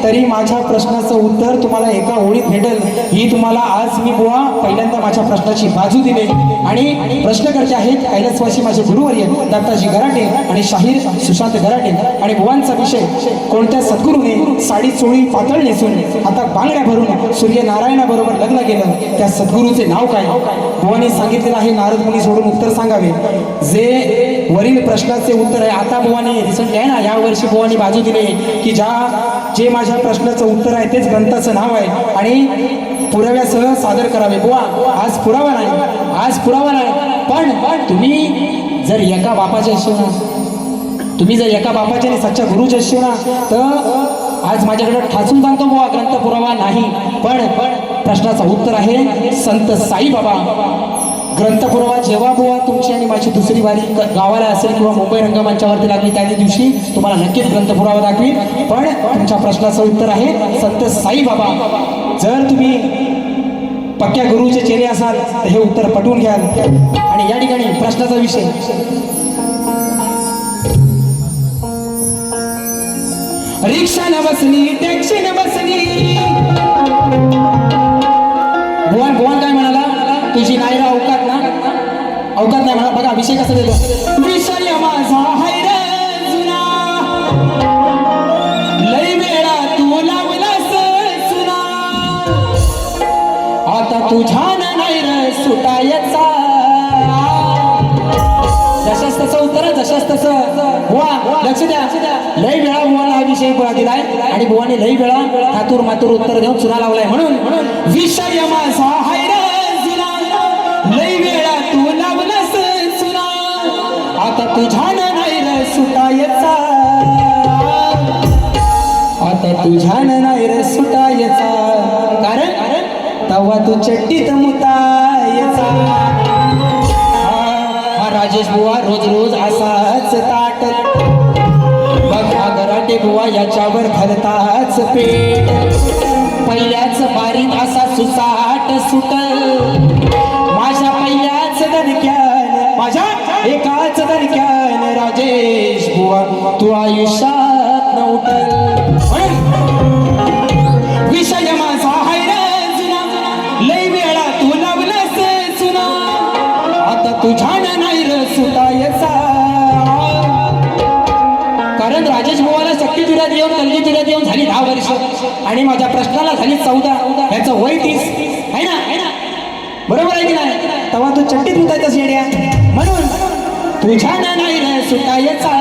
तरी माझ्या प्रश्नाचं उत्तर तुम्हाला एका ओळीत भेटेल. ही तुम्हाला आज मी बुवा पहिल्यांदा माझ्या प्रश्नाची बाजू दिली. आणि प्रश्नकर्ते आहेत कैलासवासी माझे गुरुवर्य दत्ताजी गराटे आणि शाहीर सुशांत गराटे. आणि बुवांचा विषय कोणत्या सद्गुरूने साडी चोळी पातळ नेसून आता बांगड्या भरून सूर्यनारायणाबरोबर लग्न केलं, त्या सद्गुरूचे नाव काय. बुवांनी सांगितलेलं आहे नारद मुनी सोडून उत्तर सांगावे. जे वरील प्रश्नाचे उत्तर आहे आता बुवांनी रिसेंटली आहे ना या वर्षी बुवांनी बाजू दिली की जे माझ्या प्रश्नाचं उत्तर आहे तेच ग्रंथाचं नाव आहे आणि पुराव्यासह सादर करावे. बुवा आज पुरावा नाही, पण तुम्ही जर एका बापाच्या आणि सच्च्या गुरुच्या शिवना तर आज माझ्याकडे ठासून सांगतो बुवा ग्रंथ पुरावा नाही, पण प्रश्नाचं उत्तर आहे संत साईबाबा. ग्रंथपुरावा जेव्हा बुवा तुमची आणि माझी दुसरी वारी गावाला असेल किंवा मुंबई रंगमंचावरती लागली त्या दिवशी तुम्हाला नक्कीच ग्रंथपुरावा दाखवी. पण तुमच्या प्रश्नाचं उत्तर आहे संत साईबाबा. जर तुम्ही पक्क्या गुरुचे चेले असाल तर हे उत्तर पटवून घ्याल. आणि या ठिकाणी प्रश्नाचा विषय रिक्षा न बसली टॅक्सी न बसली. भुवन काय म्हणाला, तुझी नाही रा अवकात नाही म्हणा. बघा विषय कसा देतो. विषय माझा हाय रे जुना, लई वेळा तू लावलास सुना, आता तुझ्या नाही रे सुटायचा. जशाच तसं उत्तर जशाच तसं. बुवा लक्ष द्या, लई वेळा बुवाला हा विषय बुवा दिलाय आणि बुवाने लई वेळा थातूर मातूर उत्तर देऊन चुना लावलाय. म्हणून विषय माझा हाय रे जुना, लई वेळा तू लावलास चुना, आता तुझ्या नाही रे सुटायचा, आता तुझ्या नाही रे सुटायचा. कारण तवा तू चट्टीत मुतायचा. राजेश बुवा रोज असाच ताट, बघा गराटे बुवा याच्यावर घालताच पेट. पहिल्याच बारीत असा सुसाट सुट, माझ्या पहिल्याच दणक्यान, माझ्या एकाच दणक्यान राजेश बुवा तू आयुष्यात न उठल. विषय माझा हाय रे जुना, लई वेळा तू लावलास चुना, आता तुझ्या नाही रे सुटायचा. कारण राजेश बुवाला शक्ती तुऱ्यात येऊन कलगी तुऱ्यात येऊन झाली 10 वर्ष आणि माझ्या प्रश्नाला झाली 14. याचं वय 30 आहे ना, बरोबर आहे की नाही. तेव्हा तू चट्टीत मुतायचा शेड्या. म्हणून तुझ्या नाही रे सुटायचा,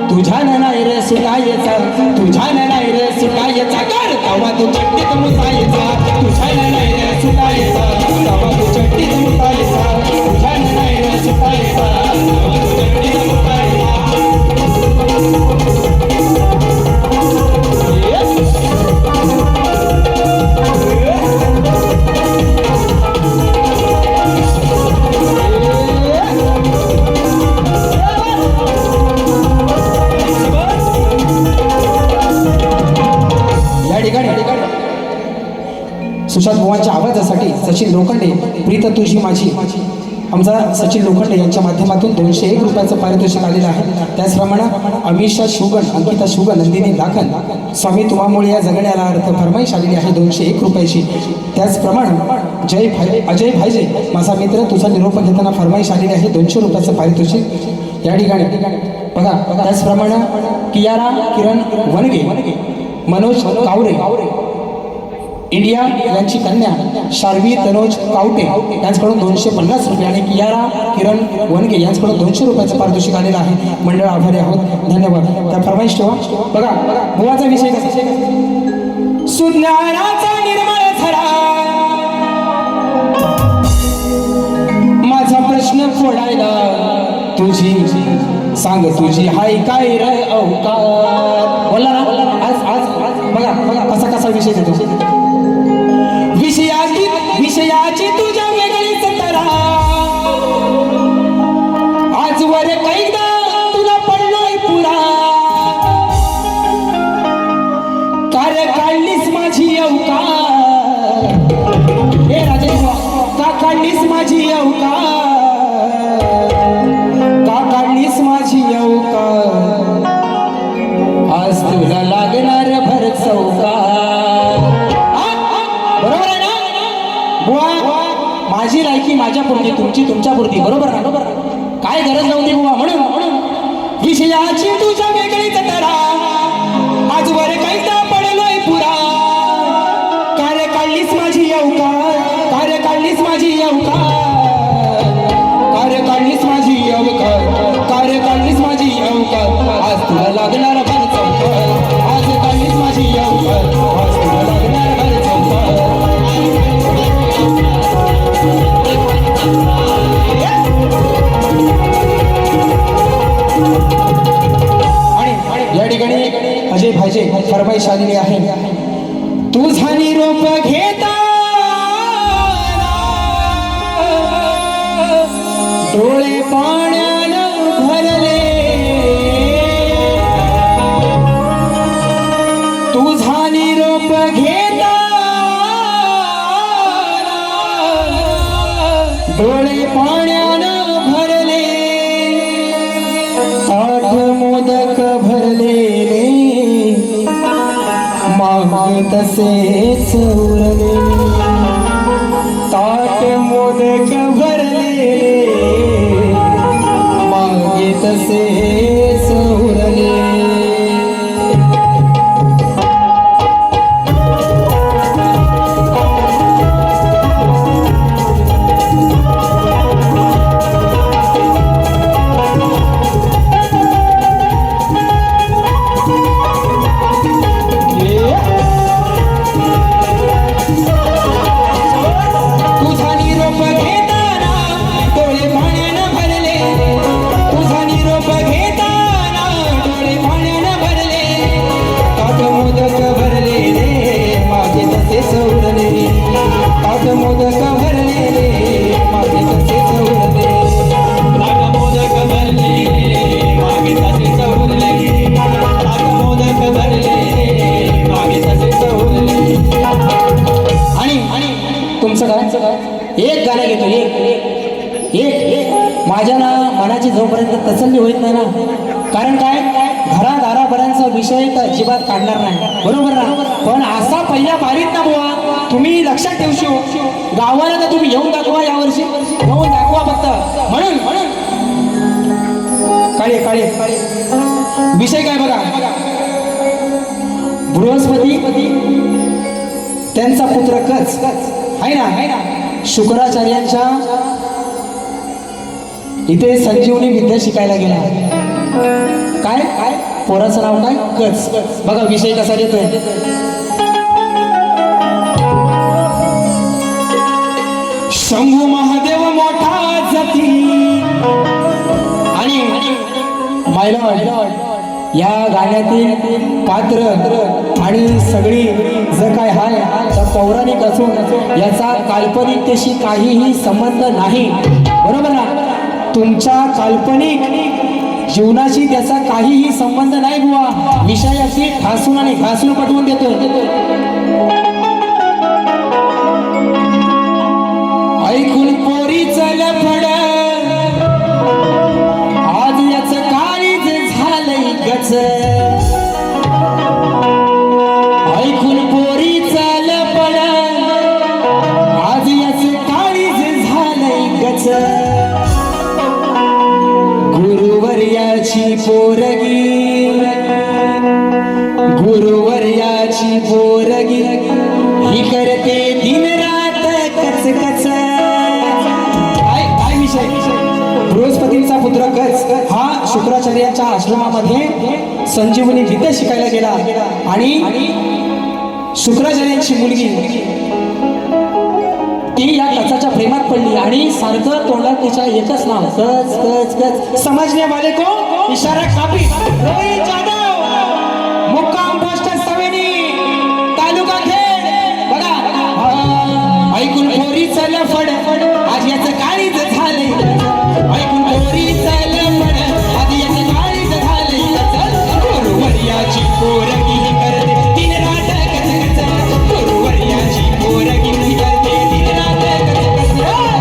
तुझ्या नाही रे सुटायचा, तुझ्या नाही रे सुटायचा. कर तेव्हा तू चट्टीत मुतायचा, तुझ्या नाही रे सुटायचा, तेव्हा तू चट्टीत मुतायचा, तुझ्या नाही रे सुटायचा, तेव्हा तू चट्टीत मुतायचा. सुशांत बुवांच्या आवाजासाठी सचिन लोखंडे प्रीत तुझी माझी आमचा सचिन लोखंडे यांच्या माध्यमातून 201 रुपयाचं पारितोषिक आलेलं आहे. त्याचप्रमाणे अमिषा शुगन, अंकिता शुगन, नंदिनी लाखन, स्वामी तुम्हामुळे या जगण्याला अर्थ फरमाईश आलेली आहे 201 रुपयाची. त्याचप्रमाणे अजय भाईजे माझा मित्र, तुझा निरोप घेताना फरमाईश आलेली आहे 200 रुपयाचं पारितोषिक या ठिकाणी बघा. त्याचप्रमाणे कियारा किरण वनगे, मनोज कावरे इंडिया यांची कन्या शार्वी तनोज कावटे यांच्याकडून 250 रुपये आणि कियारा किरण वनगे यांच्याकडून 200 रुपयाचं पारितोषिक आलेलं आहे. मंडळ आभारी आहोत, धन्यवाद. त्या फरमाईश ठेवा. बघा बुवाचा विषय कसा, सुज्ञानाचा निर्मळ झरा माझा प्रश्न फोडायला तुझी सांग तुझी हाय काय रे अवकार. बोला ना आज आज बघा बघा कसा कसा विषय देतो. विषयाची तुझ्या वेगळीच तरा आजवर कैदा तुला पडलोय पुरा. कार्य काढलीस माझी अवकार, हे राजे का काढलीस माझी अवकार, का काढलीस माझी अवकार. आज तुला लागणार भर चौकार. बरोबर आहे ना बुवा, माझी लायकी माझ्या पुरती, तुमची तुमच्या पुरती. बरोबर ना, बरोबर काय गरज नव्हती बुवा. म्हणून विषयाची तुझ्या वेगळीच तरा आजवर कैदा पडलोय पुरा. कार्य काढलीस माझी अवकार, कार्य काढलीस माझी अवकार, कार्य काढलीस माझी अवकार, कार्य काढलीस माझी अवकार. आज तुला लागणार भर चौकार, आज काढलीस माझी अवकार, आज तुला लागणार भर चौकार. आणि या ठिकाणी अजय भाईजे फरमाईश आलेली आहे. तुझा निरोप घेता डोळे पाण्यानं भरले, तुझा निरोप घेता डोळे पाण्यानं भरले, ताठ मोदक भरलेले मागे तसेच उरले. ताट मोदक भरलेले मागे तसेच उरले. तुझा निरोप घेताना डोळे पाण्यानं भरले, तुझा निरोप घेताना डोळे पाण्यानं भरले, ताट मोदक भरलेले मागे तसेच उरले, ताट मोदक भरलेले मागे तसेच उरले. ताट मोदक भरलेले मागे तसेच उरले, ताट मोदक भरलेले मागे तसेच उरले. आणि तुमचं काय एक गाणं घेतो, एक एक माझ्या ना मनाची जोपर्यंत तसल्ली होत नाही ना, कारण काय घरादारापर्यंतचा विषय तर अजिबात काढणार नाही. बरोबर ना. पण असा पहिल्या बारीत ना बुवा, तुम्ही लक्षात ठेवशो. गावाला तर तुम्ही येऊन दाखवा, यावर्षी येऊन दाखवा फक्त. म्हणून काळे काळे विषय काय बघा. बृहस्पती त्यांचा पुत्र कच आहे ना, शुक्राचार्यांच्या इथे संजीवनी विद्या शिकायला गेला. काय काय पोराचं नाव काय, कच. बघा विषय कसा देतोय. शंभू महादेव मोठा जाती आणि मायलॉर्ड या गाण्यातील पात्र आणि सगळी जर काय हाय तर पौराणिक असून याचा काल्पनिकतेशी काहीही संबंध नाही. बरोबर ना. तुमच्या काल्पनिक जीवनाशी त्याचा काहीही संबंध नाही बुवा. विषयाशी ठासून आणि घासून पटवून देतो. ऐकून पोरी चल लफड आज याच काळीज झालंय गच ऐकून पोरीचा लफड आज याच काळीज झालंय गच गुरुवर्याची पोरगी गुरुवर्याची पोरगी ही करते दिन रात कच कच काय विषय बृहस्पतीचा पुत्र कच हा शुक्राचार्याच्या आश्रमामध्ये संजीवनी विद्या शिकायला गेला आणि शुक्राचार्यांची मुलगी ती या कचाच्या प्रेमात पडली आणि सारखं तोंडात तिच्या एकच नाव कच कच कच समजने वाले को इशारा काफी रोहित जाधव मुक्काम पोस्ट सवेनी तालुका खेड बघा ऐकून पोरीचा लफड आज याचं काळीज झालंय ऐकून पोरीचा लफड आज याचं काळीज झालंय गुरुवर्याची पोरगी ही करते दिन रात कच कच गुरुवर्याची पोरगी ही करते दिन रात कच कच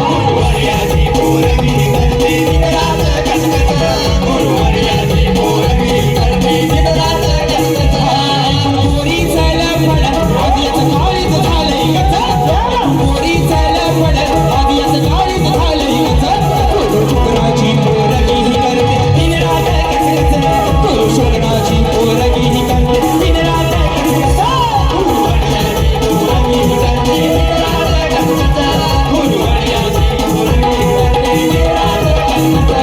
गुरुवर्याची पोरगी करते दिन रात कच कच गुरुवर्याची पोरगी करते दिन रात कच कच पोरीचा लफड आज याचं काळीज झालंय कच पोरीचा लफड आज याचं काळीज झालंय कच शुक्राची पोरगी ही करते दिन रात कच कच शुक्राची पोरगी ही करते दिन रात कच कच गुरुवर्याची पोरगी करते दिन रात कच कच गुरुवर्याची पोरगी करते दिन रात कच कच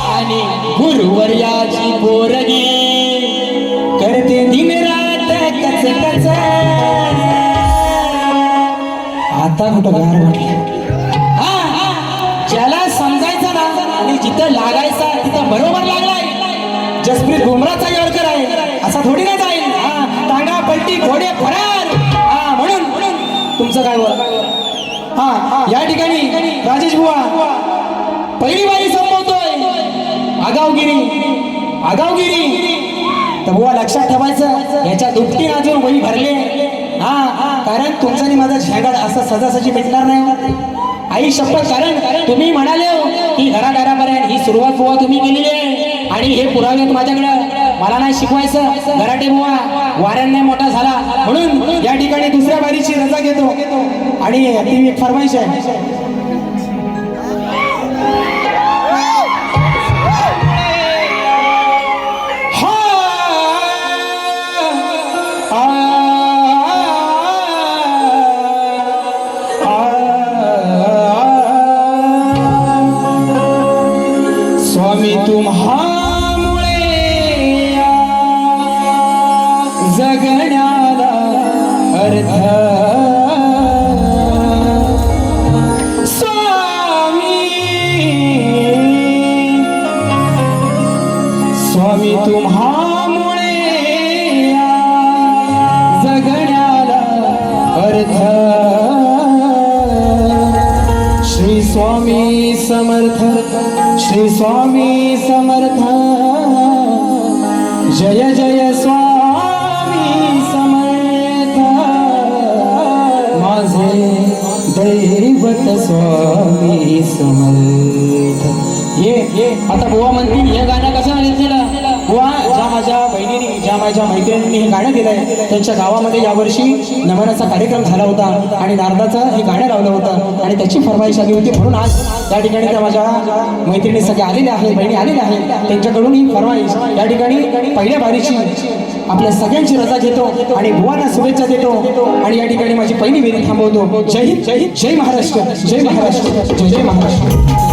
आणि गुरुवर्याची पोरगी करते दिन रात कच कच आता कुठं गार वाटलं ज्याला समजायचं ना आणि जिथं लागायचा तिथं बरोबर लागलाय जसप्रीत बुमराचा यॉर्कर आहे असा थोडी नाही जाईल तांगा पलटी घोडे फरार म्हणून तुमचं काय बोल या ठिकाणी राजेश बुवा पहिली बारी संपवतोय आगावगिरी तर बुवा लक्षात ठेवायचं याच्या दुपटी अजून वही भरले कारण तुमचा आणि माझा झेंडा असं सहजासहजी भेटणार नाही आई शपथ कारण तुम्ही म्हणाले की घरादारापर्यंत ही सुरुवात बुवा तुम्ही केलेली आहे आणि हे पुरावे आहेत माझ्याकडे मला नाही शिकवायचं घराटे बुवा वाऱ्यांनी मोठा झाला म्हणून या ठिकाणी दुसऱ्या बारीची रजा घेतो आणि ती एक फरमाईश आहे स्वामी तुम्हामुळे जगण्याला अर्थ स्वामी तुम्हामुळे जगण्याला अर्थ श्री स्वामी समर्थ श्री स्वामी समर्थ जय जय स्वामी समर्थ माझे दैवत स्वामी समर्थ ये आता बुवा म्हणतील हे गाणं कसं दिलं बुवा ज्या माझ्या बहिणीने ज्या माझ्या मैत्रिणींनी हे गाणं दिलंय त्यांच्या गावामध्ये यावर्षी नमनाचा कार्यक्रम झाला होता आणि नारदाचं हे गाणं लावलं होतं आणि त्याची फरमाईश आली होती म्हणून आज त्या ठिकाणी त्या माझ्या मैत्रिणी सगळ्या आलेल्या आहेत बहिणी आलेल्या आहेत त्यांच्याकडून ही फरमाईश या ठिकाणी पहिल्या बारीची आपल्या सगळ्यांची रजा घेतो आणि बुवांना शुभेच्छा देतो आणि या ठिकाणी माझी पहिली वेळी थांबवतो जय हिंद जय महाराष्ट्र जय महाराष्ट्र जय जय महाराष्ट्र